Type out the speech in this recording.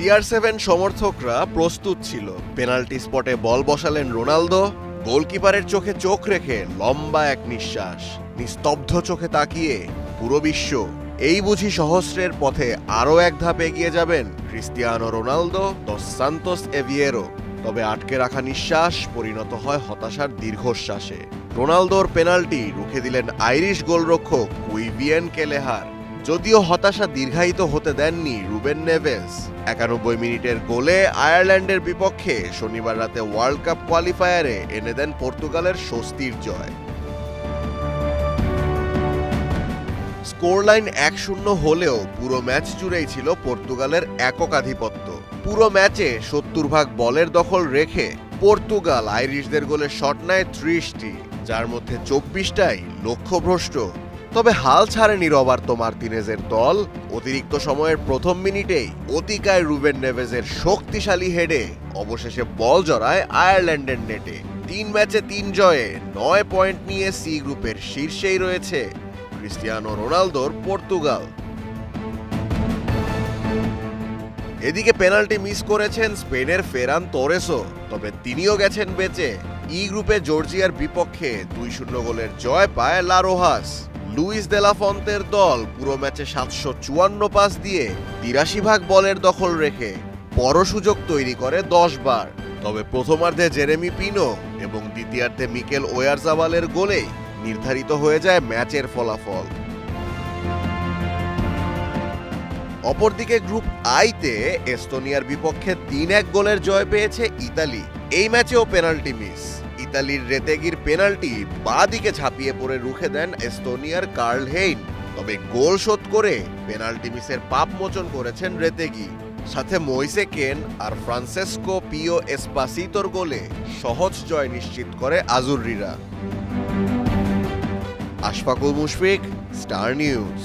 CR7 সমর্থকরা প্রস্তুত ছিল। পেনাল্টি স্পটে বল বসালেন রোনালদো। গোলকিপারের চোখে চোখ রেখে লম্বা এক নিঃশ্বাস, নিস্তব্ধ চোখে তাকিয়ে পুরো বিশ্ব। এই বুঝি সহস্রের পথে আরও এক ধাপ এগিয়ে যাবেন ক্রিস্টিয়ানো রোনালদো দস সান্তোস এভিয়েরো। তবে আটকে রাখা নিঃশ্বাস পরিণত হয় হতাশার দীর্ঘশ্বাসে। রোনালদোর পেনাল্টি রুখে দিলেন আইরিশ গোলরক্ষক কুইভিয়েন কেলেহার। যদিও হতাশা দীর্ঘায়িত হতে দেননি রুবেন নেভেস। ৯১ মিনিটের গোলে আয়ারল্যান্ডের বিপক্ষে শনিবার রাতে ওয়ার্ল্ড কাপ কোয়ালিফায়ারে এনে দেন পর্তুগালের স্বস্তির জয়। স্কোরলাইন ১-০ হলেও পুরো ম্যাচ জুড়েই ছিল পর্তুগালের একক আধিপত্য। পুরো ম্যাচে ৭০ বলের দখল রেখে পর্তুগাল আইরিশদের গোলে শট নেয় ৩০টি, যার মধ্যে ২৪টাই লক্ষ্যভ্রষ্ট। তবে হাল ছাড়েনি রবার্তো মার্তিনেজের দল। অতিরিক্ত সময়ের প্রথম মিনিটেই অতিকায় রুবেন নেভেজের শক্তিশালী হেডে অবশেষে বল জড়ায় আয়ারল্যান্ডের নেটে। ৩ ম্যাচে ৩ জয়ে ৯ পয়েন্ট নিয়ে সি গ্রুপের শীর্ষেই রয়েছে ক্রিস্টিয়ানো রোনালদোর পর্তুগাল। এদিকে পেনাল্টি মিস করেছেন স্পেনের ফেরান তোরেসও, তবে তিনিও গেছেন বেঁচে। ই গ্রুপে জর্জিয়ার বিপক্ষে ২-০ গোলের জয় পায় লা রোহাস। লুইস দে লা ফন্তের দল পুরো ম্যাচে ৭৫৪ পাস দিয়ে ৮৩ বলের দখল রেখে বড় সুযোগ তৈরি করে ১০ বার। তবে প্রথমার্ধে জেরেমি পিনো এবং দ্বিতীয়ার্ধে মিকেল ওয়ারজাবালের গোলেই নির্ধারিত হয়ে যায় ম্যাচের ফলাফল। অপরদিকে গ্রুপ আইতে এস্তোনিয়ার বিপক্ষে ৩-১ গোলের জয় পেয়েছে ইতালি। এই ম্যাচেও পেনাল্টি মিস। ইতালির রেতেগির পেনাল্টি বাঁ দিকে ঝাঁপিয়ে পড়ে রুখে দেন এস্তোনিয়ার কার্ল হেইন। তবে গোল শোধ করে পেনাল্টি মিসের পাপ মোচন করেছেন রেতেগি। সাথে মইসে কেন আর ফ্রান্সেসকো পিও এসপাসিতোর গোলে সহজ জয় নিশ্চিত করে আজুররিরা। Ashfaqul Mushfiq, Star news.